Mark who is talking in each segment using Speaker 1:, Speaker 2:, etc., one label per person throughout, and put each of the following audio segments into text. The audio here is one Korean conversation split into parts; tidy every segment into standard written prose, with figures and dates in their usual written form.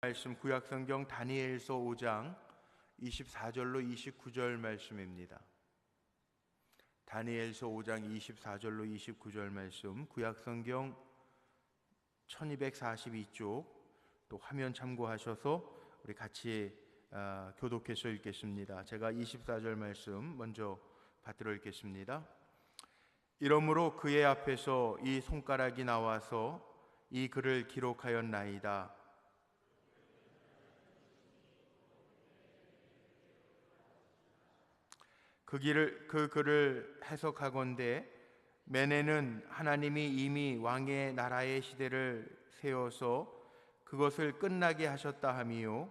Speaker 1: 말씀 구약성경 다니엘서 5장 24절로 29절 말씀입니다. 다니엘서 5장 24절로 29절 말씀, 구약성경 1242쪽 또 화면 참고하셔서 우리 같이 교독해서 읽겠습니다. 제가 24절 말씀 먼저 받들어 읽겠습니다. 이러므로 그의 앞에서 이 손가락이 나와서 이 글을 기록하였나이다. 그 글을 해석하건대 메네는 하나님이 이미 왕의 나라의 시대를 세워서 그것을 끝나게 하셨다 함이요,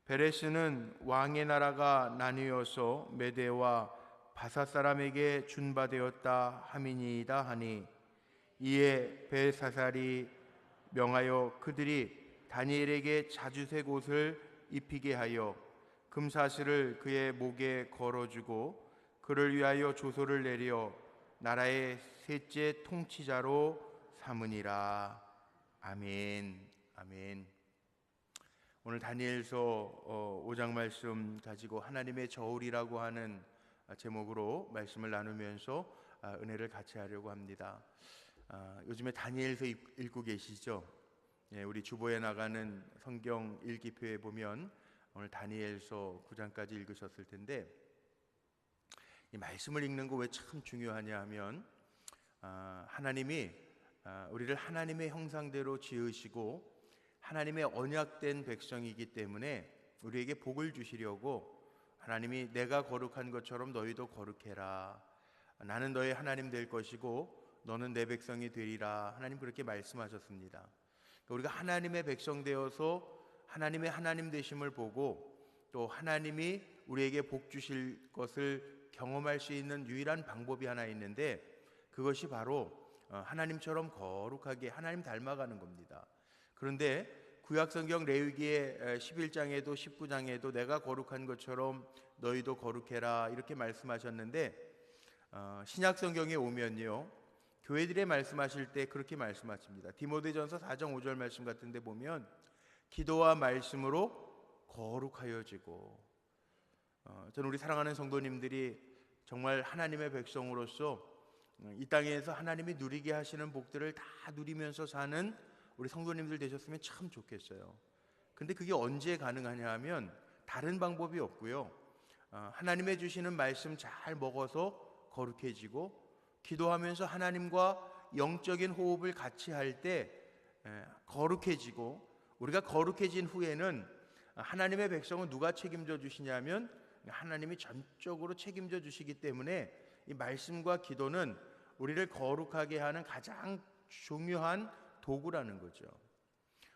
Speaker 1: 베레스는 왕의 나라가 나뉘어서 메대와 바사 사람에게 준바되었다 함이니이다 하니, 이에 벨사살이 명하여 그들이 다니엘에게 자주색 옷을 입히게 하여 금사슬을 그의 목에 걸어주고 그를 위하여 조소를 내려 나라의 셋째 통치자로 삼으니라. 아멘. 아멘. 오늘 다니엘서 5장 말씀 가지고 하나님의 저울이라고 하는 제목으로 말씀을 나누면서 은혜를 같이 하려고 합니다. 요즘에 다니엘서 읽고 계시죠? 우리 주보에 나가는 성경 읽기표에 보면 오늘 다니엘서 9장까지 읽으셨을 텐데, 이 말씀을 읽는 거 왜 참 중요하냐 하면 하나님이 우리를 하나님의 형상대로 지으시고 하나님의 언약된 백성이기 때문에 우리에게 복을 주시려고 하나님이 내가 거룩한 것처럼 너희도 거룩해라, 나는 너의 하나님 될 것이고 너는 내 백성이 되리라, 하나님 그렇게 말씀하셨습니다. 우리가 하나님의 백성 되어서 하나님의 하나님 되심을 보고 또 하나님이 우리에게 복 주실 것을 경험할 수 있는 유일한 방법이 하나 있는데, 그것이 바로 하나님처럼 거룩하게 하나님 닮아가는 겁니다. 그런데 구약성경 레위기의 11장에도 19장에도 내가 거룩한 것처럼 너희도 거룩해라 이렇게 말씀하셨는데, 신약성경에 오면요, 교회들의 말씀하실 때 그렇게 말씀하십니다. 디모데전서 4장 5절 말씀 같은 데 보면 기도와 말씀으로 거룩하여지고, 저는 우리 사랑하는 성도님들이 정말 하나님의 백성으로서 이 땅에서 하나님이 누리게 하시는 복들을 다 누리면서 사는 우리 성도님들 되셨으면 참 좋겠어요. 근데 그게 언제 가능하냐 하면 다른 방법이 없고요, 하나님의 주시는 말씀 잘 먹어서 거룩해지고 기도하면서 하나님과 영적인 호흡을 같이 할 때 거룩해지고, 우리가 거룩해진 후에는 하나님의 백성은 누가 책임져 주시냐면 하나님이 전적으로 책임져 주시기 때문에 이 말씀과 기도는 우리를 거룩하게 하는 가장 중요한 도구라는 거죠.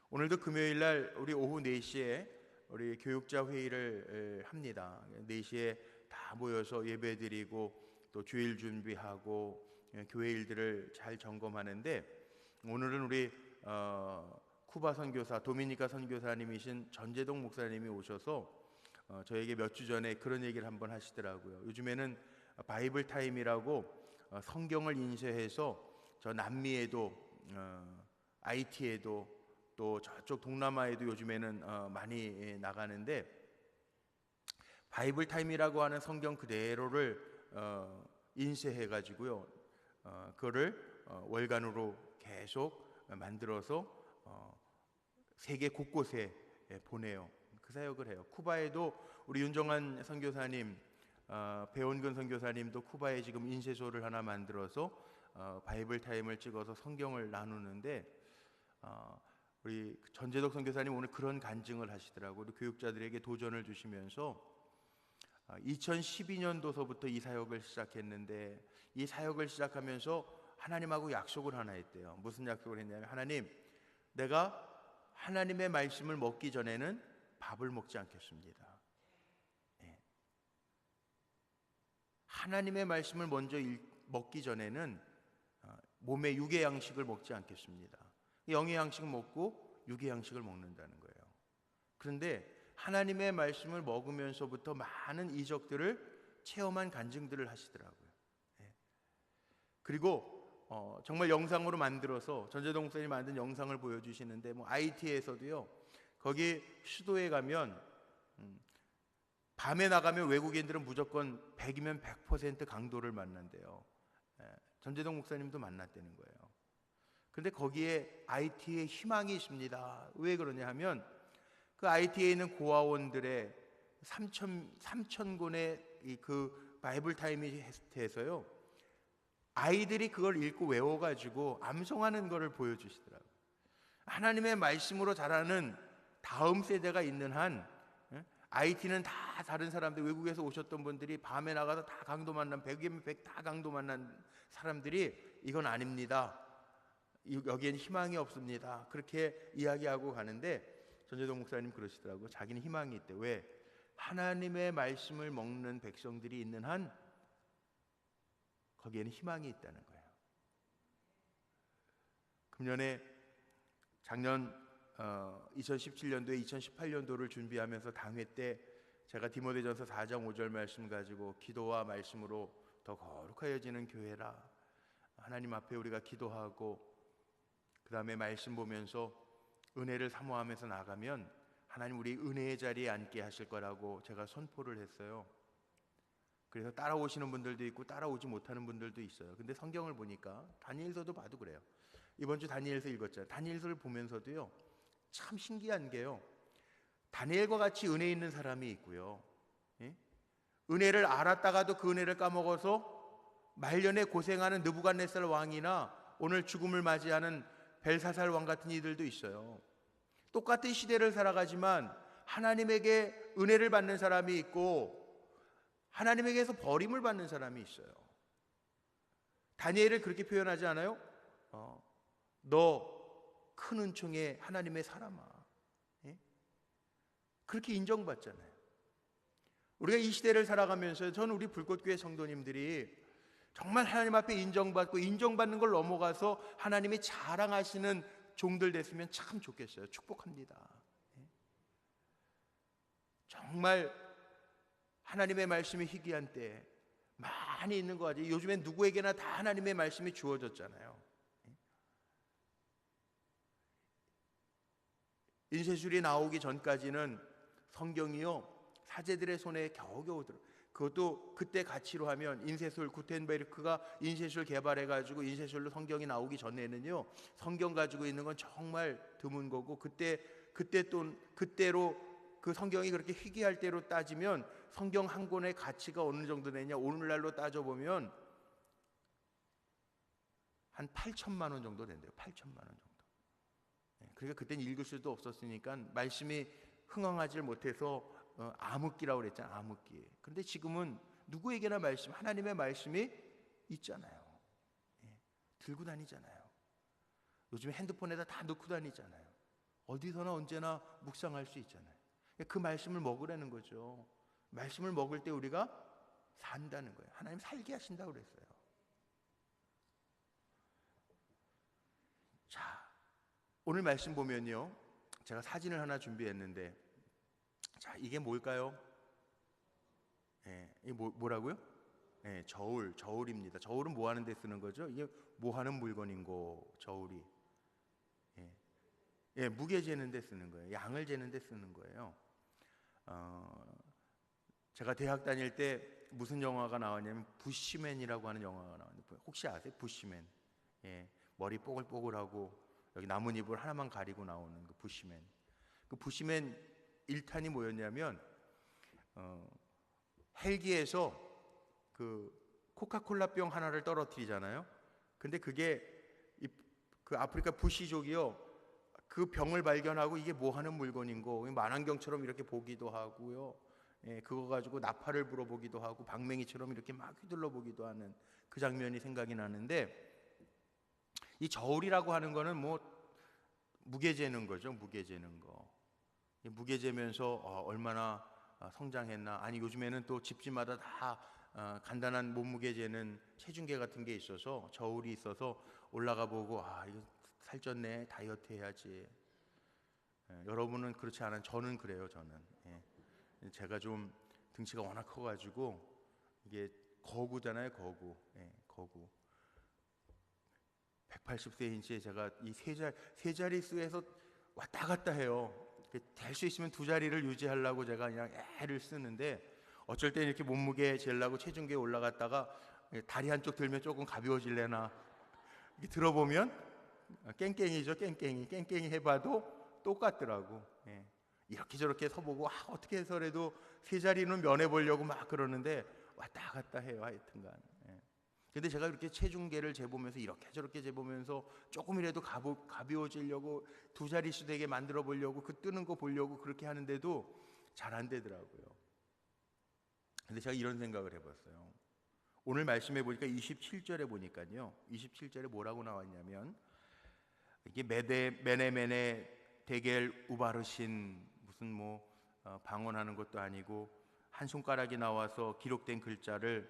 Speaker 1: 오늘도 금요일 날 우리 오후 4시에 우리 교육자 회의를 합니다. 4시에 다 모여서 예배드리고 또 주일 준비하고 교회 일들을 잘 점검하는데, 오늘은 우리 쿠바 선교사 도미니카 선교사님이신 전재동 목사님이 오셔서 저에게 몇 주 전에 그런 얘기를 한번 하시더라고요. 요즘에는 바이블 타임이라고 성경을 인쇄해서 저 남미에도 IT에도 또 저쪽 동남아에도 요즘에는 많이 나가는데, 바이블 타임이라고 하는 성경 그대로를 인쇄해가지고요, 그거를 월간으로 계속 만들어서 세계 곳곳에 보내요. 그 사역을 해요. 쿠바에도 우리 윤정한 선교사님, 배원근 선교사님도 쿠바에 지금 인쇄소를 하나 만들어서 바이블 타임을 찍어서 성경을 나누는데, 우리 전재덕 선교사님 오늘 그런 간증을 하시더라고요. 우리 교육자들에게 도전을 주시면서 2012년도서부터 이 사역을 시작했는데, 이 사역을 시작하면서 하나님하고 약속을 하나 했대요. 무슨 약속을 했냐면, 하나님, 내가 하나님의 말씀을 먹기 전에는 밥을 먹지 않겠습니다. 하나님의 말씀을 먼저 먹기 전에는 몸의 육의 양식을 먹지 않겠습니다. 영의 양식 먹고 육의 양식을 먹는다는 거예요. 그런데 하나님의 말씀을 먹으면서부터 많은 이적들을 체험한 간증들을 하시더라고요. 그리고 정말 영상으로 만들어서 전재동 목사님이 만든 영상을 보여주시는데, 뭐 IT에서도요, 거기 수도에 가면 밤에 나가면 외국인들은 무조건 100이면 100% 강도를 만난대요. 전재동 목사님도 만났다는 거예요. 근데 거기에 IT의 희망이 있습니다. 왜 그러냐 하면, 그 IT에 있는 고아원들의 3천 권의 그 바이블 타임리스트에서요, 아이들이 그걸 읽고 외워가지고 암송하는 것을 보여주시더라고요. 하나님의 말씀으로 자라는 다음 세대가 있는 한, IT는 다 다른 사람들, 외국에서 오셨던 분들이 밤에 나가서 다 강도 만난, 100이면 100 다 강도 만난 사람들이 이건 아닙니다, 여기엔 희망이 없습니다, 그렇게 이야기하고 가는데, 전재동 목사님 그러시더라고요. 자기는 희망이 있대. 왜? 하나님의 말씀을 먹는 백성들이 있는 한 거기에는 희망이 있다는 거예요. 금년에 작년 2017년도에 2018년도를 준비하면서 당회 때 제가 디모데전서 4장 5절 말씀 가지고 기도와 말씀으로 더 거룩하여지는 교회라, 하나님 앞에 우리가 기도하고 그 다음에 말씀 보면서 은혜를 사모하면서 나가면 하나님 우리 은혜의 자리에 앉게 하실 거라고 제가 선포를 했어요. 그래서 따라오시는 분들도 있고 따라오지 못하는 분들도 있어요. 근데 성경을 보니까 다니엘서도 봐도 그래요. 이번 주 다니엘서 읽었잖아요. 다니엘서를 보면서도요, 참 신기한 게요, 다니엘과 같이 은혜 있는 사람이 있고요, 은혜를 알았다가도 그 은혜를 까먹어서 말년에 고생하는 느부갓네살 왕이나 오늘 죽음을 맞이하는 벨사살 왕 같은 이들도 있어요. 똑같은 시대를 살아가지만 하나님에게 은혜를 받는 사람이 있고 하나님에게서 버림을 받는 사람이 있어요. 다니엘을 그렇게 표현하지 않아요? 너 큰 은총의 하나님의 사람아, 그렇게 인정받잖아요. 우리가 이 시대를 살아가면서 저는 우리 불꽃교회 성도님들이 정말 하나님 앞에 인정받고 인정받는 걸 넘어가서 하나님이 자랑하시는 종들 됐으면 참 좋겠어요. 축복합니다. 정말 하나님의 말씀이 희귀한 때 많이 있는 것 같아요. 요즘엔 누구에게나 다 하나님의 말씀이 주어졌잖아요. 인쇄술이 나오기 전까지는 성경이요, 사제들의 손에 겨우겨우 들어. 그것도 그때 가치로 하면 인쇄술, 구텐베르크가 인쇄술 개발해가지고 인쇄술로 성경이 나오기 전에는요, 성경 가지고 있는 건 정말 드문 거고, 그때로 그 성경이 그렇게 희귀할 때로 따지면 성경 한 권의 가치가 어느 정도 되냐, 오늘날로 따져보면 한 8천만 원 정도 된대요. 8천만 원 정도. 그러니까 그때는 읽을 수도 없었으니까 말씀이 흥황하지 못해서 암흑기라고 그랬잖아요. 암흑기. 그런데 지금은 누구에게나 말씀, 하나님의 말씀이 있잖아요. 들고 다니잖아요. 요즘 핸드폰에다 다 넣고 다니잖아요. 어디서나 언제나 묵상할 수 있잖아요. 그 말씀을 먹으라는 거죠. 말씀을 먹을 때 우리가 산다는 거예요. 하나님 살게 하신다고 그랬어요. 자, 오늘 말씀 보면요, 제가 사진을 하나 준비했는데, 자, 이게 뭘까요? 이게 뭐라고요? 저울입니다. 저울은 뭐 하는 데 쓰는 거죠? 이게 뭐 하는 물건인고, 저울이. 무게 재는 데 쓰는 거예요. 양을 재는 데 쓰는 거예요. 제가 대학 다닐 때 무슨 영화가 나왔냐면 부시맨이라고 하는 영화가 나왔는데, 혹시 아세요? 부시맨. 머리 뽀글뽀글하고 여기 나뭇잎을 하나만 가리고 나오는 그 부시맨. 그 부시맨 1탄이 뭐였냐면, 헬기에서 그 코카콜라 병 하나를 떨어뜨리잖아요. 근데 그게 그 아프리카 부시족이요, 그 병을 발견하고 이게 뭐 하는 물건인고, 만환경처럼 이렇게 보기도 하고요, 그거 가지고 나팔을 불어보기도 하고 방맹이처럼 이렇게 막 휘둘러 보기도 하는 그 장면이 생각이 나는데, 이 저울이라고 하는 거는 뭐 무게 재는 거죠. 무게 재는 거. 무게 재면서 얼마나 성장했나. 아니, 요즘에는 또 집집마다 다 간단한 몸무게 재는 체중계 같은 게 있어서, 저울이 있어서 올라가 보고, 이거 살쪘네, 다이어트 해야지. 여러분은 그렇지 않아요. 저는 그래요. 저는 제가 좀 등치가 워낙 커가지고, 이게 거구잖아요. 거구. 거구. 180세인 제가 이 세 자릿수에서 왔다 갔다 해요. 될 수 있으면 두 자리를 유지하려고 제가 그냥 애를 쓰는데, 어쩔 때 이렇게 몸무게 재려고 체중계에 올라갔다가 다리 한쪽 들면 조금 가벼워질래나, 이렇게 들어보면 깽깽이죠. 깽깽이 해봐도 똑같더라고. 예. 이렇게 저렇게 서보고 어떻게 해서라도 세 자리는 면해보려고 막 그러는데 왔다 갔다 해요. 하여튼간. 예. 근데 제가 이렇게 체중계를 재보면서 이렇게 저렇게 재보면서 조금이라도 가벼워지려고 두 자릿수 되게 만들어 보려고, 그 뜨는 거 보려고 그렇게 하는데도 잘 안 되더라고요. 근데 제가 이런 생각을 해봤어요. 오늘 말씀해 보니까 27절에 보니까요, 27절에 뭐라고 나왔냐면, 이게 메네메네 데겔 우바르신, 무슨 방언하는 것도 아니고 한 손가락이 나와서 기록된 글자를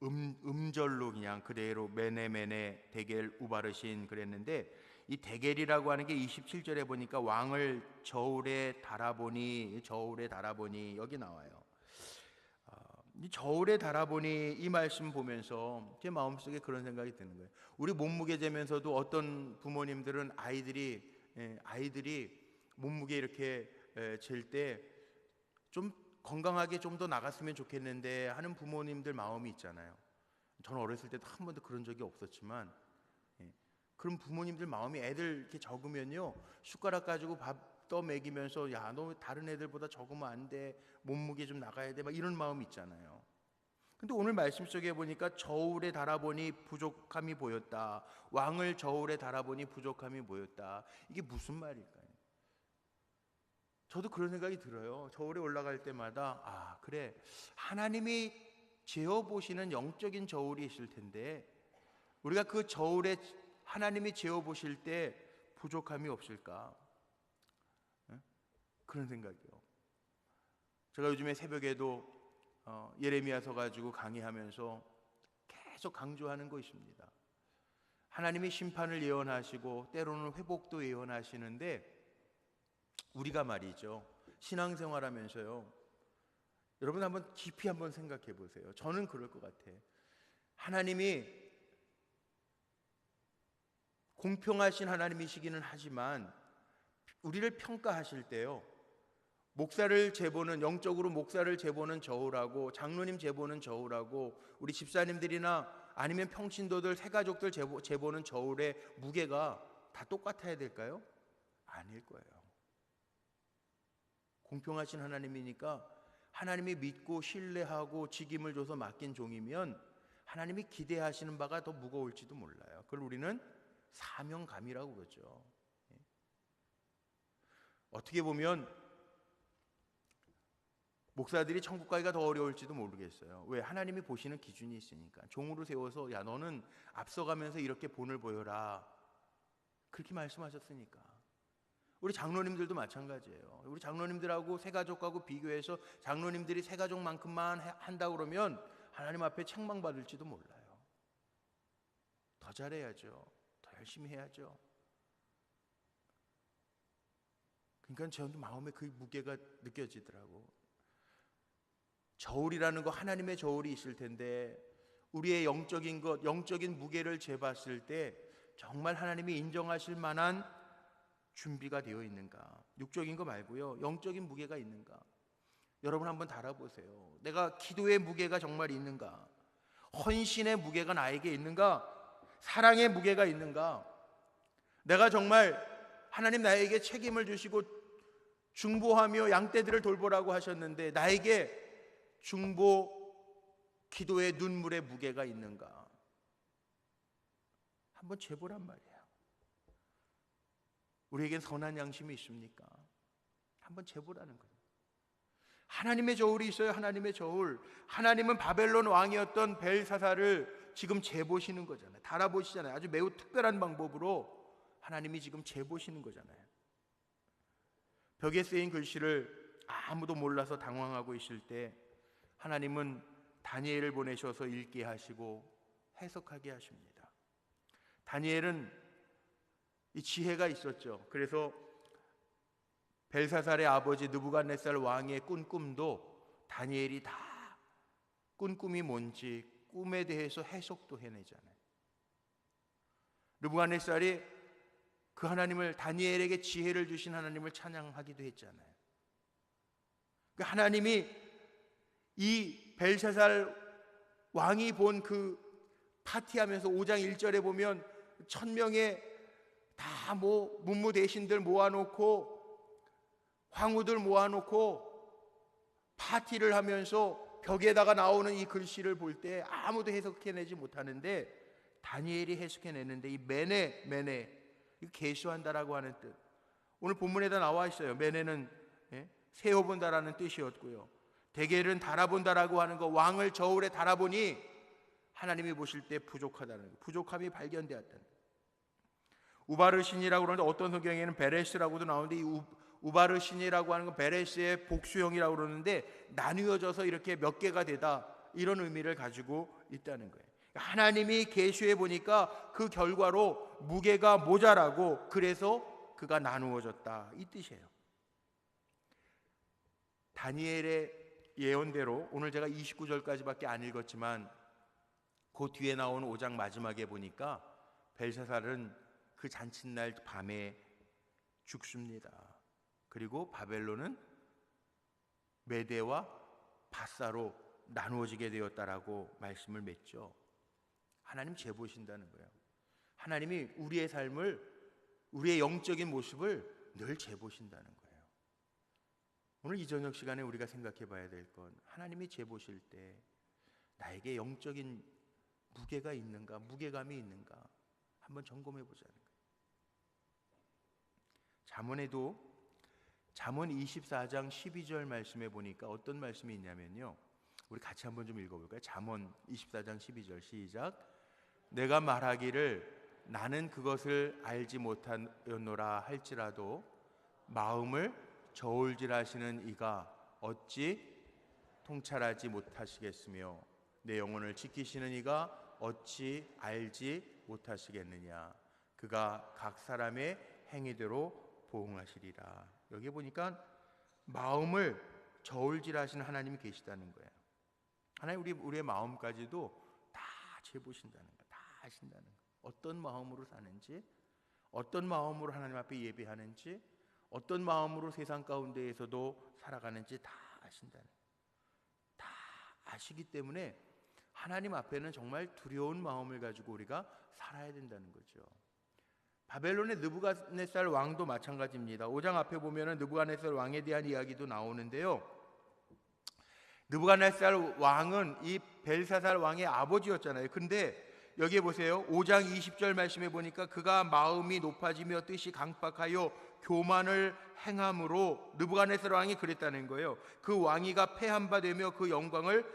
Speaker 1: 음절로 그냥 그대로 메네메네 데겔 우바르신 그랬는데, 이 데겔이라고 하는 게 27절에 보니까 왕을 저울에 달아보니 여기 나와요. 이 저울에 달아보니, 이 말씀 보면서 제 마음속에 그런 생각이 드는 거예요. 우리 몸무게 재면서도 어떤 부모님들은 아이들이 몸무게 이렇게 잴 때 좀 건강하게 좀 더 나갔으면 좋겠는데 하는 부모님들 마음이 있잖아요. 저는 어렸을 때도 한 번도 그런 적이 없었지만, 그런 부모님들 마음이, 애들 이렇게 적으면요, 숟가락 가지고 밥 떠 먹이면서 야, 너 다른 애들보다 적으면 안 돼, 몸무게 좀 나가야 돼, 막 이런 마음이 있잖아요. 근데 오늘 말씀 속에 보니까 저울에 달아보니 부족함이 보였다, 왕을 저울에 달아보니 부족함이 보였다. 이게 무슨 말일까요? 저도 그런 생각이 들어요. 저울에 올라갈 때마다 그래, 하나님이 재어보시는 영적인 저울이 있을 텐데 우리가 그 저울에 하나님이 재어보실 때 부족함이 없을까? 그런 생각이요. 제가 요즘에 새벽에도 예레미야서 가지고 강의하면서 계속 강조하는 거 있습니다. 하나님이 심판을 예언하시고 때로는 회복도 예언하시는데, 우리가 말이죠, 신앙생활하면서요, 여러분 한번 깊이 한번 생각해 보세요. 저는 그럴 것 같아. 하나님이 공평하신 하나님이시기는 하지만 우리를 평가하실 때요, 목사를 재보는, 영적으로 목사를 재보는 저울하고 장로님 재보는 저울하고 우리 집사님들이나 아니면 평신도들, 새가족들 재보는 저울의 무게가 다 똑같아야 될까요? 아닐 거예요. 공평하신 하나님이니까 하나님이 믿고 신뢰하고 직임을 줘서 맡긴 종이면 하나님이 기대하시는 바가 더 무거울지도 몰라요. 그걸 우리는 사명감이라고 그러죠. 어떻게 보면 목사들이 천국 가기가 더 어려울지도 모르겠어요. 왜? 하나님이 보시는 기준이 있으니까. 종으로 세워서 야, 너는 앞서가면서 이렇게 본을 보여라, 그렇게 말씀하셨으니까. 우리 장로님들도 마찬가지예요. 우리 장로님들하고 새가족하고 비교해서 장로님들이 새가족만큼만 한다 그러면 하나님 앞에 책망받을지도 몰라요. 더 잘해야죠. 더 열심히 해야죠. 그러니까 저도 마음에 그 무게가 느껴지더라고. 저울이라는 거, 하나님의 저울이 있을 텐데 우리의 영적인 것, 영적인 무게를 재봤을 때 정말 하나님이 인정하실 만한 준비가 되어 있는가? 육적인 거 말고요, 영적인 무게가 있는가? 여러분 한번 달아보세요. 내가 기도의 무게가 정말 있는가? 헌신의 무게가 나에게 있는가? 사랑의 무게가 있는가? 내가 정말, 하나님 나에게 책임을 주시고 중보하며 양떼들을 돌보라고 하셨는데 나에게 중보 기도의 눈물의 무게가 있는가? 한번 재보란 말이야. 우리에겐 선한 양심이 있습니까? 한번 재보라는 거예요. 하나님의 저울이 있어요. 하나님의 저울. 하나님은 바벨론 왕이었던 벨사사를 지금 재보시는 거잖아요. 달아보시잖아요. 아주 매우 특별한 방법으로 하나님이 지금 재보시는 거잖아요. 벽에 쓰인 글씨를 아무도 몰라서 당황하고 있을 때 하나님은 다니엘을 보내셔서 읽게 하시고 해석하게 하십니다. 다니엘은 이 지혜가 있었죠. 그래서 벨사살의 아버지 느부갓네살 왕의 꾼 꿈도 다니엘이 다 꾼 꿈이 뭔지 꿈에 대해서 해석도 해내잖아요. 느부갓네살이 그 하나님을, 다니엘에게 지혜를 주신 하나님을 찬양하기도 했잖아요. 그 하나님이 이 벨사살 왕이 본 그 파티하면서 5장 1절에 보면 1000명의 다 문무 대신들 모아놓고 황후들 모아놓고 파티를 하면서 벽에다가 나오는 이 글씨를 볼 때 아무도 해석해내지 못하는데 다니엘이 해석해내는데, 이 메네 이거 계수한다라고 하는 뜻, 오늘 본문에다 나와 있어요. 메네는 세어본다라는 뜻이었고요, 대개는 달아본다라고 하는 거, 왕을 저울에 달아보니 하나님이 보실 때 부족하다는 거, 부족함이 발견되었다는 거. 우바르신이라고 그러는데 어떤 성경에는 베레스라고도 나오는데, 이 우바르신이라고 하는 건 베레스의 복수형이라고 그러는데 나뉘어져서 이렇게 몇 개가 되다, 이런 의미를 가지고 있다는 거예요. 하나님이 계시해 보니까 그 결과로 무게가 모자라고, 그래서 그가 나누어졌다, 이 뜻이에요. 다니엘의 예언대로 오늘 제가 29절까지밖에 안 읽었지만 그 뒤에 나온 5장 마지막에 보니까 벨사살은 그 잔칫날 밤에 죽습니다. 그리고 바벨론은 메대와 바사로 나누어지게 되었다라고 말씀을 맺죠. 하나님 재보신다는 거예요. 하나님이 우리의 삶을, 우리의 영적인 모습을 늘 재보신다는 거예요. 오늘 이 저녁 시간에 우리가 생각해 봐야 될 건, 하나님이 재보실 때 나에게 영적인 무게가 있는가, 무게감이 있는가 한번 점검해 보자는 거예요. 잠언에도 잠언 24장 12절 말씀에 보니까 어떤 말씀이 있냐면요, 우리 같이 한번 좀 읽어볼까요? 잠언 24장 12절 시작. 내가 말하기를 나는 그것을 알지 못하노라 할지라도 마음을 저울질하시는 이가 어찌 통찰하지 못하시겠으며 내 영혼을 지키시는 이가 어찌 알지 못하시겠느냐. 그가 각 사람의 행위대로 보응하시리라. 여기 보니까 마음을 저울질하시는 하나님이 계시다는 거예요. 하나님 우리의 마음까지도 다 재보신다는 거예요. 다 아신다는 거예요. 어떤 마음으로 사는지, 어떤 마음으로 하나님 앞에 예배하는지, 어떤 마음으로 세상 가운데에서도 살아가는지 다 아신다는 거예요. 다 아시기 때문에 하나님 앞에는 정말 두려운 마음을 가지고 우리가 살아야 된다는 거죠. 바벨론의 느부갓네살 왕도 마찬가지입니다. 5장 앞에 보면은 느부갓네살 왕에 대한 이야기도 나오는데요, 느부갓네살 왕은 이 벨사살 왕의 아버지였잖아요. 근데 여기에 보세요. 5장 20절 말씀에 보니까 그가 마음이 높아지며 뜻이 강박하여 교만을 행함으로, 느부갓네살 왕이 그랬다는 거예요. 그 왕위가 패한 바 되며 그 영광을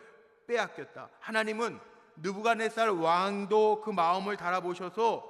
Speaker 1: 빼앗겼다. 하나님은 느부갓네살 왕도 그 마음을 달아보셔서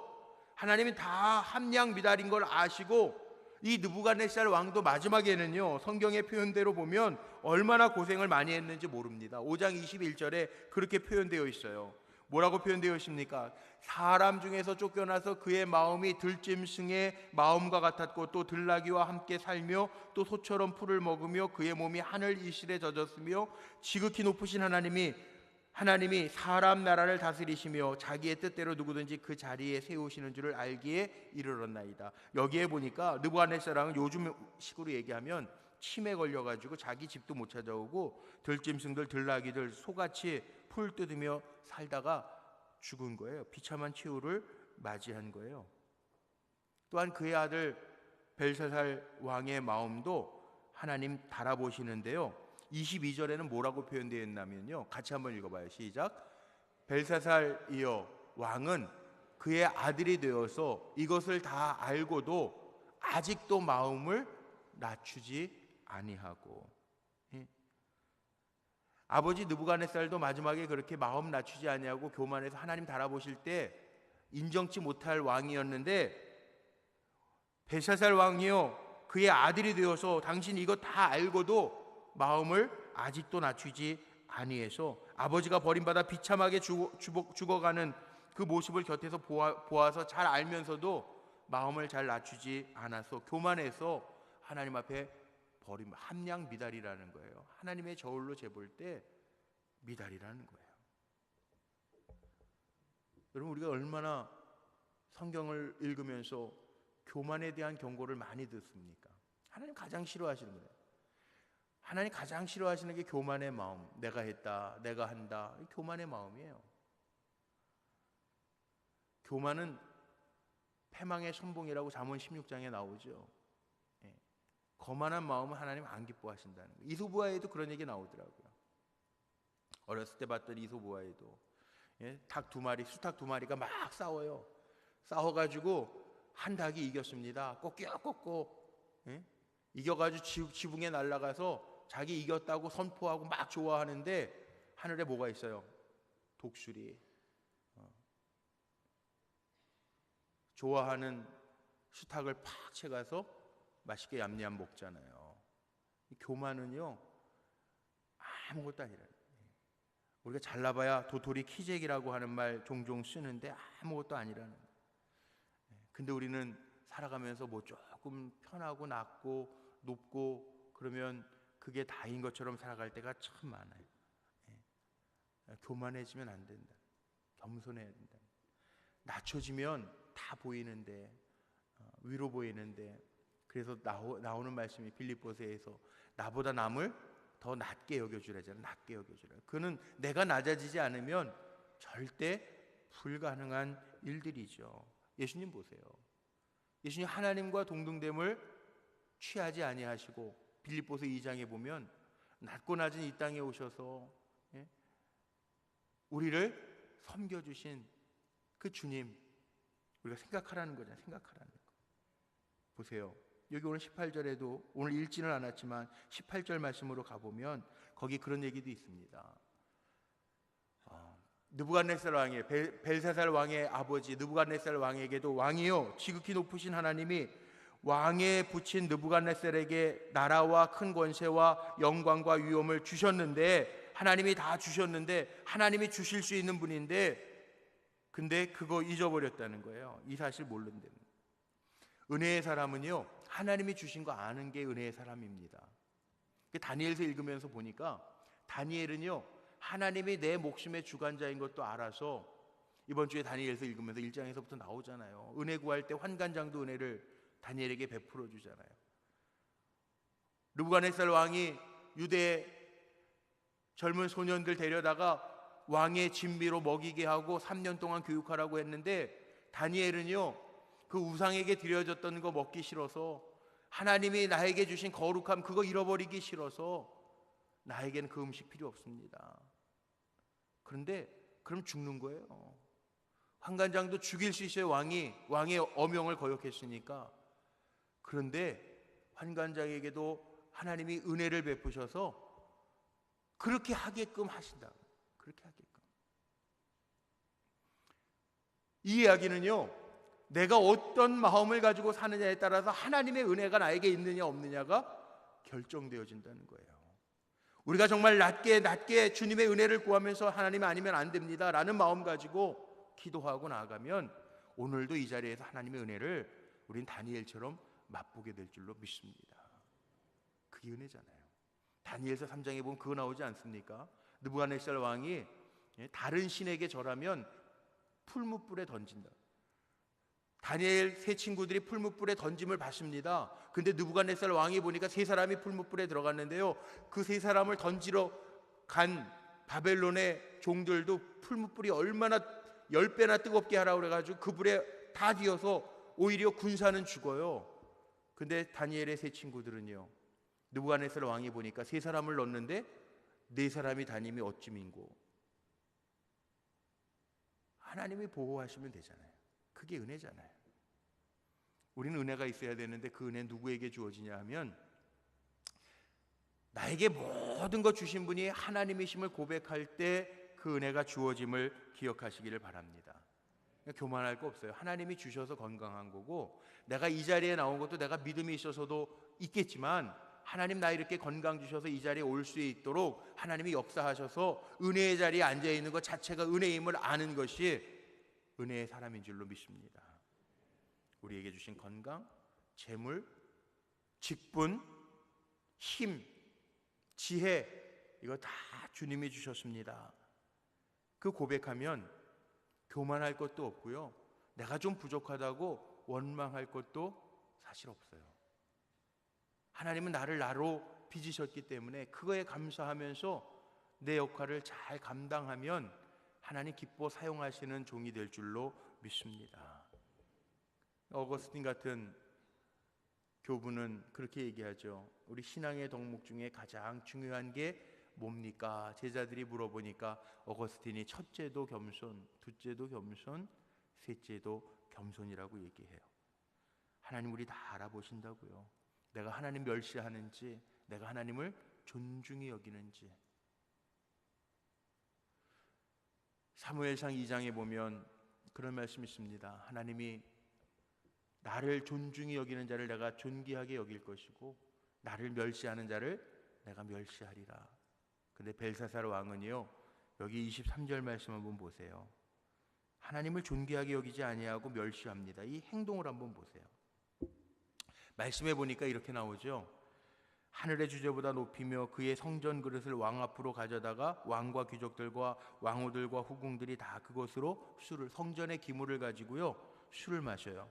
Speaker 1: 하나님이 다 함량 미달인 걸 아시고, 이 느부갓네살 왕도 마지막에는요, 성경의 표현대로 보면 얼마나 고생을 많이 했는지 모릅니다. 5장 21절에 그렇게 표현되어 있어요. 뭐라고 표현되어 있습니까? 사람 중에서 쫓겨나서 그의 마음이 들짐승의 마음과 같았고 또 들나귀와 함께 살며 또 소처럼 풀을 먹으며 그의 몸이 하늘 이실에 젖었으며 지극히 높으신 하나님이 사람 나라를 다스리시며 자기의 뜻대로 누구든지 그 자리에 세우시는 줄을 알기에 이르렀나이다. 여기에 보니까 느부갓네살 왕은 요즘 식으로 얘기하면 치매 걸려가지고 자기 집도 못 찾아오고 들짐승들, 들나귀들, 소같이 풀 뜯으며 살다가 죽은 거예요. 비참한 최후를 맞이한 거예요. 또한 그의 아들 벨사살 왕의 마음도 하나님 달아보시는데요, 22절에는 뭐라고 표현되어 있냐면요, 같이 한번 읽어봐요. 시작. 벨사살이여 왕은 그의 아들이 되어서 이것을 다 알고도 아직도 마음을 낮추지 아니하고. 아버지 느부갓네살도 마지막에 그렇게 마음 낮추지 아니하고 교만해서 하나님 달아보실 때 인정치 못할 왕이었는데, 벨사살 왕이요 그의 아들이 되어서 당신 이거 다 알고도 마음을 아직도 낮추지 아니해서 아버지가 버림받아 비참하게 죽어가는 그 모습을 곁에서 보아서 잘 알면서도 마음을 잘 낮추지 않아서 교만해서 하나님 앞에 버림, 함량 미달이라는 거예요. 하나님의 저울로 재볼 때 미달이라는 거예요. 여러분, 우리가 얼마나 성경을 읽으면서 교만에 대한 경고를 많이 듣습니까? 하나님 가장 싫어하시는 거예요. 하나님 가장 싫어하시는 게 교만의 마음. 내가 했다, 내가 한다. 교만의 마음이에요. 교만은 패망의 선봉이라고 잠언 16장에 나오죠. 예. 거만한 마음은 하나님 안 기뻐하신다는 거예요. 이소부아에도 그런 얘기 나오더라고요. 어렸을 때 봤던 이소부아에도 닭 두 마리, 수탉 두 마리가 막 싸워요. 싸워가지고 한 닭이 이겼습니다. 꺾고 이겨가지고 지붕에 날아가서 자기 이겼다고 선포하고 막 좋아하는데 하늘에 뭐가 있어요? 독수리. 좋아하는 수탉을 팍 채가서 맛있게 얌얌 먹잖아요. 교만은요 아무것도 아니라는 거예요. 우리가 잘나봐야 도토리 키재기라고 하는 말 종종 쓰는데 아무것도 아니라는 거예요. 근데 우리는 살아가면서 뭐 조금 편하고 낮고 높고 그러면 그게 다인 것처럼 살아갈 때가 참 많아요. 교만해지면 안 된다. 겸손해야 된다. 낮춰지면 다 보이는데 위로 보이는데 그래서 나오는 말씀이 빌립보서에서 나보다 남을 더 낮게 여겨주라잖아요. 낮게 여겨주라. 그는 내가 낮아지지 않으면 절대 불가능한 일들이죠. 예수님 보세요. 예수님 하나님과 동등됨을 취하지 아니하시고 빌립보서 2장에 보면 낮고 낮은 이 땅에 오셔서 우리를 섬겨주신 그 주님 우리가 생각하라는 거잖아요. 생각하라는 거. 보세요. 여기 오늘 18절에도 오늘 읽지는 않았지만 18절 말씀으로 가보면 거기 그런 얘기도 있습니다. 느부갓네살 왕의 벨사살 왕의 아버지 느부갓네살 왕에게도 왕이요 지극히 높으신 하나님이 왕에 붙인 느부갓네살에게 나라와 큰 권세와 영광과 위엄을 주셨는데 하나님이 다 주셨는데 하나님이 주실 수 있는 분인데 근데 그거 잊어버렸다는 거예요. 이 사실 모른다는 거예요. 은혜의 사람은요 하나님이 주신 거 아는 게 은혜의 사람입니다. 다니엘서 읽으면서 보니까 다니엘은요 하나님이 내 목숨의 주관자인 것도 알아서 이번 주에 다니엘서 읽으면서 1장에서부터 나오잖아요. 은혜 구할 때 환관장도 은혜를 다니엘에게 베풀어 주잖아요. 느부갓네살 왕이 유대 젊은 소년들 데려다가 왕의 진미로 먹이게 하고 3년 동안 교육하라고 했는데 다니엘은요 그 우상에게 드려졌던 거 먹기 싫어서 하나님이 나에게 주신 거룩함 그거 잃어버리기 싫어서 나에게는 그 음식 필요 없습니다. 그런데 그럼 죽는 거예요. 환관장도 죽일 수 있어요. 왕의 어명을 거역했으니까. 그런데 환관장에게도 하나님이 은혜를 베푸셔서 그렇게 하게끔 하신다. 그렇게 하게끔. 이 이야기는요 내가 어떤 마음을 가지고 사느냐에 따라서 하나님의 은혜가 나에게 있느냐 없느냐가 결정되어진다는 거예요. 우리가 정말 낮게 주님의 은혜를 구하면서 하나님 아니면 안 됩니다 라는 마음 가지고 기도하고 나아가면 오늘도 이 자리에서 하나님의 은혜를 우린 다니엘처럼 맛보게 될 줄로 믿습니다. 그게 은혜잖아요. 다니엘서 3장에 보면 그거 나오지 않습니까? 느부갓네살 왕이 다른 신에게 절하면 풀무불에 던진다. 다니엘 세 친구들이 풀무불에 던짐을 받습니다. 근데 느부갓네살 왕이 보니까 세 사람이 풀무불에 들어갔는데요 그 세 사람을 던지러 간 바벨론의 종들도 풀무불이 얼마나 10배나 뜨겁게 하라고 그래가지고 그 불에 다 뒤어서 오히려 군사는 죽어요. 근데 다니엘의 세 친구들은요 느부갓네살 왕이 보니까 세 사람을 넣었는데 네 사람이 다님이 어찌 민고. 하나님이 보호하시면 되잖아요. 그게 은혜잖아요. 우리는 은혜가 있어야 되는데 그 은혜 누구에게 주어지냐 하면 나에게 모든 것 주신 분이 하나님이심을 고백할 때 그 은혜가 주어짐을 기억하시기를 바랍니다. 교만할 거 없어요. 하나님이 주셔서 건강한 거고 내가 이 자리에 나온 것도 내가 믿음이 있어서도 있겠지만 하나님 나 이렇게 건강 주셔서 이 자리에 올 수 있도록 하나님이 역사하셔서 은혜의 자리에 앉아있는 것 자체가 은혜임을 아는 것이 은혜의 사람인 줄로 믿습니다. 우리에게 주신 건강, 재물, 직분, 힘, 지혜 이거 다 주님이 주셨습니다. 그 고백하면 교만할 것도 없고요 내가 좀 부족하다고 원망할 것도 사실 없어요. 하나님은 나를 나로 빚으셨기 때문에 그거에 감사하면서 내 역할을 잘 감당하면 하나님 기뻐 사용하시는 종이 될 줄로 믿습니다. 어거스틴 같은 교부는 그렇게 얘기하죠. 우리 신앙의 덕목 중에 가장 중요한 게 뭡니까? 제자들이 물어보니까 어거스틴이 첫째도 겸손, 둘째도 겸손, 셋째도 겸손이라고 얘기해요. 하나님 우리 다 알아보신다고요. 내가 하나님 멸시하는지, 내가 하나님을 존중히 여기는지. 사무엘상 2장에 보면 그런 말씀이 있습니다. 하나님이 나를 존중히 여기는 자를 내가 존귀하게 여길 것이고 나를 멸시하는 자를 내가 멸시하리라. 근데 벨사살 왕은요, 여기 23절 말씀 한번 보세요. 하나님을 존귀하게 여기지 아니하고 멸시합니다. 이 행동을 한번 보세요. 말씀해 보니까 이렇게 나오죠. 하늘의 주제보다 높이며 그의 성전 그릇을 왕 앞으로 가져다가 왕과 귀족들과 왕후들과 후궁들이 다 그것으로 술을, 성전의 기물을 가지고요, 술을 마셔요.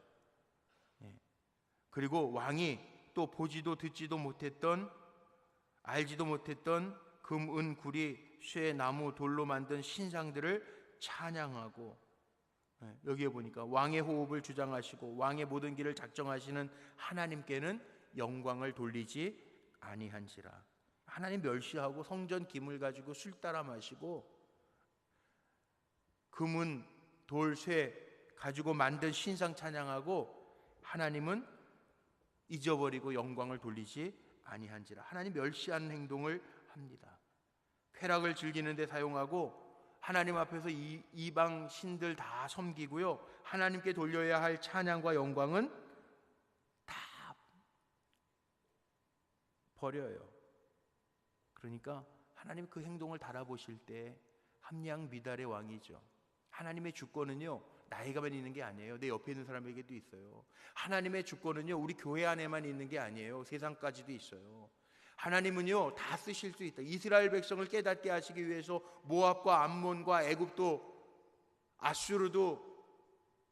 Speaker 1: 그리고 왕이 또 보지도 듣지도 못했던, 알지도 못했던 금, 은, 구리, 쇠, 나무, 돌로 만든 신상들을 찬양하고, 여기에 보니까 왕의 호흡을 주장하시고 왕의 모든 길을 작정하시는 하나님께는 영광을 돌리지 아니한지라. 하나님 멸시하고 성전 기물 가지고 술 따라 마시고 금은, 돌, 쇠 가지고 만든 신상 찬양하고 하나님은 잊어버리고 영광을 돌리지 아니한지라. 하나님 멸시하는 행동을 합니다. 쾌락을 즐기는 데 사용하고 하나님 앞에서 이방 신들 다 섬기고요, 하나님께 돌려야 할 찬양과 영광은 다 버려요. 그러니까 하나님 그 행동을 달아보실 때 함량 미달의 왕이죠. 하나님의 주권은요, 나에게만 있는 게 아니에요. 내 옆에 있는 사람에게도 있어요. 하나님의 주권은요, 우리 교회 안에만 있는 게 아니에요. 세상까지도 있어요. 하나님은요, 다 쓰실 수 있다. 이스라엘 백성을 깨닫게 하시기 위해서 모압과 암몬과 애굽도, 아수르도,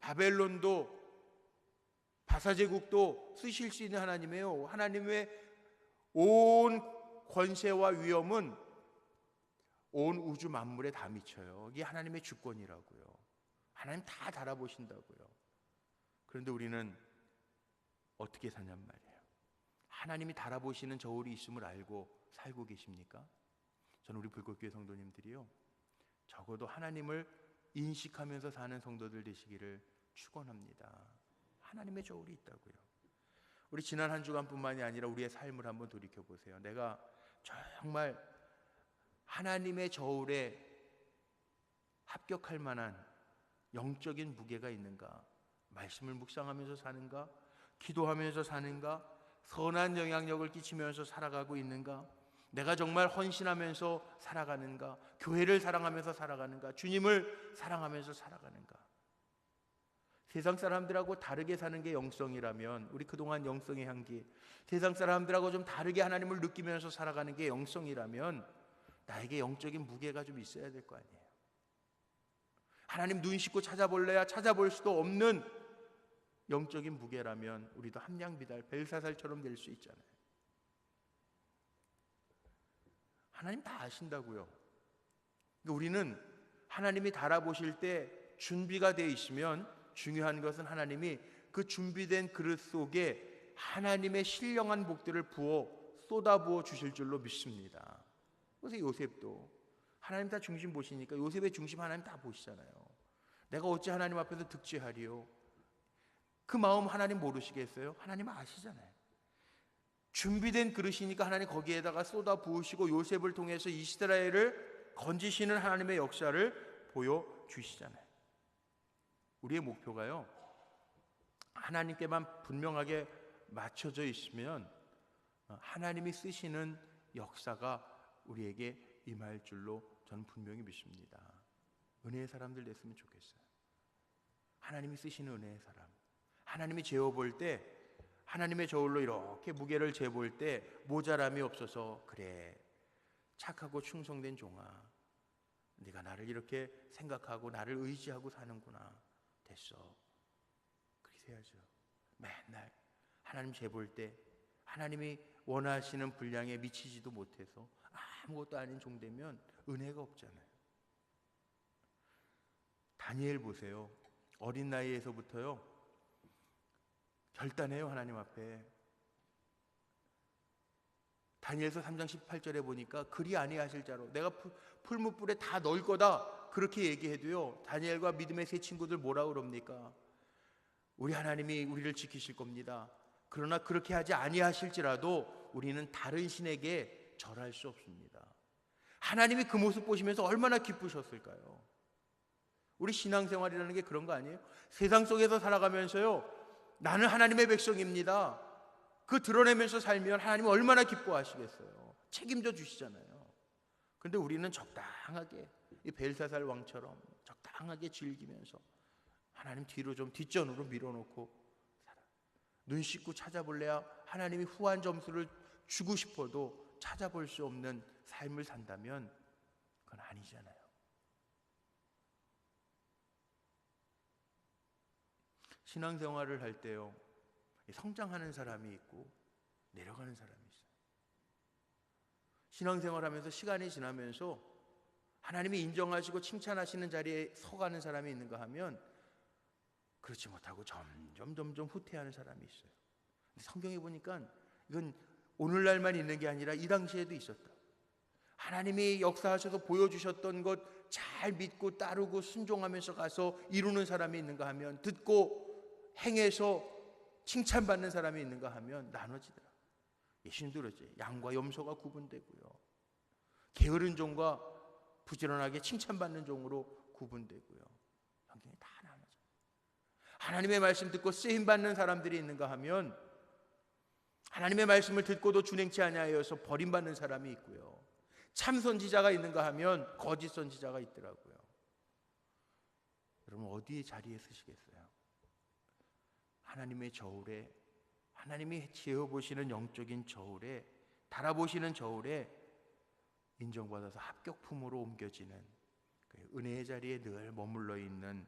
Speaker 1: 바벨론도, 바사제국도 쓰실 수 있는 하나님이에요. 하나님의 온 권세와 위엄은 온 우주 만물에 다 미쳐요. 이게 하나님의 주권이라고요. 하나님 다 달아보신다고요. 그런데 우리는 어떻게 사냔 말이에요. 하나님이 달아보시는 저울이 있음을 알고 살고 계십니까? 저는 우리 불꽃교회 성도님들이요, 적어도 하나님을 인식하면서 사는 성도들 되시기를 축원합니다. 하나님의 저울이 있다고요. 우리 지난 한 주간뿐만이 아니라 우리의 삶을 한번 돌이켜보세요. 내가 정말 하나님의 저울에 합격할 만한 영적인 무게가 있는가? 말씀을 묵상하면서 사는가? 기도하면서 사는가? 선한 영향력을 끼치면서 살아가고 있는가? 내가 정말 헌신하면서 살아가는가? 교회를 사랑하면서 살아가는가? 주님을 사랑하면서 살아가는가? 세상 사람들하고 다르게 사는 게 영성이라면, 우리 그동안 영성의 향기, 세상 사람들하고 좀 다르게 하나님을 느끼면서 살아가는 게 영성이라면 나에게 영적인 무게가 좀 있어야 될 거 아니에요. 하나님 눈 씻고 찾아볼래야 찾아볼 수도 없는 영적인 무게라면 우리도 함량비달 벨사살처럼 될 수 있잖아요. 하나님 다 아신다고요. 우리는 하나님이 달아보실 때 준비가 되어 있으면, 중요한 것은 하나님이 그 준비된 그릇 속에 하나님의 신령한 복들을 쏟아부어 주실 줄로 믿습니다. 그래서 요셉도 하나님 다 중심 보시니까 요셉의 중심 하나님 다 보시잖아요. 내가 어찌 하나님 앞에서 득죄하리요? 그 마음 하나님 모르시겠어요? 하나님 아시잖아요. 준비된 그릇이니까 하나님 거기에다가 쏟아 부으시고 요셉을 통해서 이스라엘을 건지시는 하나님의 역사를 보여주시잖아요. 우리의 목표가요, 하나님께만 분명하게 맞춰져 있으면 하나님이 쓰시는 역사가 우리에게 임할 줄로 저는 분명히 믿습니다. 은혜의 사람들 됐으면 좋겠어요. 하나님이 쓰시는 은혜의 사람. 하나님이 재어볼 때, 하나님의 저울로 이렇게 무게를 재볼 때 모자람이 없어서, 그래, 착하고 충성된 종아, 네가 나를 이렇게 생각하고 나를 의지하고 사는구나, 됐어. 해야죠. 맨날 하나님 재볼 때 하나님이 원하시는 분량에 미치지도 못해서 아무것도 아닌 종 되면 은혜가 없잖아요. 다니엘 보세요. 어린 나이에서부터요 결단해요. 하나님 앞에. 다니엘서 3장 18절에 보니까 그리 아니하실 자로 내가 풀무불에 다 넣을 거다 그렇게 얘기해도요, 다니엘과 믿음의 세 친구들 뭐라 그럽니까? 우리 하나님이 우리를 지키실 겁니다. 그러나 그렇게 하지 아니하실지라도 우리는 다른 신에게 절할 수 없습니다. 하나님이 그 모습 보시면서 얼마나 기쁘셨을까요? 우리 신앙생활이라는 게 그런 거 아니에요? 세상 속에서 살아가면서요, 나는 하나님의 백성입니다, 그 드러내면서 살면 하나님은 얼마나 기뻐하시겠어요. 책임져 주시잖아요. 그런데 우리는 적당하게 이 벨사살 왕처럼 적당하게 즐기면서 하나님 뒤로 좀 뒷전으로 밀어놓고 살아. 눈 씻고 찾아볼래야 하나님이 후한 점수를 주고 싶어도 찾아볼 수 없는 삶을 산다면 그건 아니잖아요. 신앙생활을 할 때요, 성장하는 사람이 있고 내려가는 사람이 있어요. 신앙생활하면서 시간이 지나면서 하나님이 인정하시고 칭찬하시는 자리에 서가는 사람이 있는가 하면 그렇지 못하고 점점 후퇴하는 사람이 있어요. 성경에 보니까 이건 오늘날만 있는 게 아니라 이 당시에도 있었다. 하나님이 역사하셔서 보여주셨던 것 잘 믿고 따르고 순종하면서 가서 이루는 사람이 있는가 하면, 듣고 행해서 칭찬받는 사람이 있는가 하면 나눠지더라. 예수님도 그러지. 양과 염소가 구분되고요, 게으른 종과 부지런하게 칭찬받는 종으로 구분되고요. 성경이 다 나눠져. 하나님의 말씀 듣고 쓰임받는 사람들이 있는가 하면 하나님의 말씀을 듣고도 준행치 아니하여서 버림받는 사람이 있고요, 참 선지자가 있는가 하면 거짓 선지자가 있더라고요. 여러분 어디에 자리에 서시겠어요? 하나님의 저울에, 하나님이 재어보시는 영적인 저울에, 달아보시는 저울에 인정받아서 합격품으로 옮겨지는 은혜의 자리에 늘 머물러 있는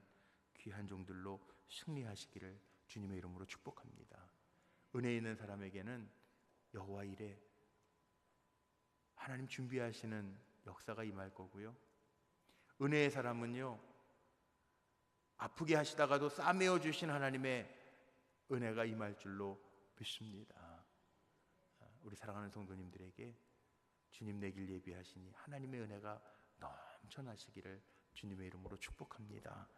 Speaker 1: 귀한 종들로 승리하시기를 주님의 이름으로 축복합니다. 은혜 있는 사람에게는 여호와 이레, 하나님 준비하시는 역사가 임할 거고요, 은혜의 사람은요, 아프게 하시다가도 싸매어 주신 하나님의 은혜가 임할 줄로 믿습니다. 우리 사랑하는 성도님들에게 주님 내길 예비하시니 하나님의 은혜가 넘쳐나시기를 주님의 이름으로 축복합니다.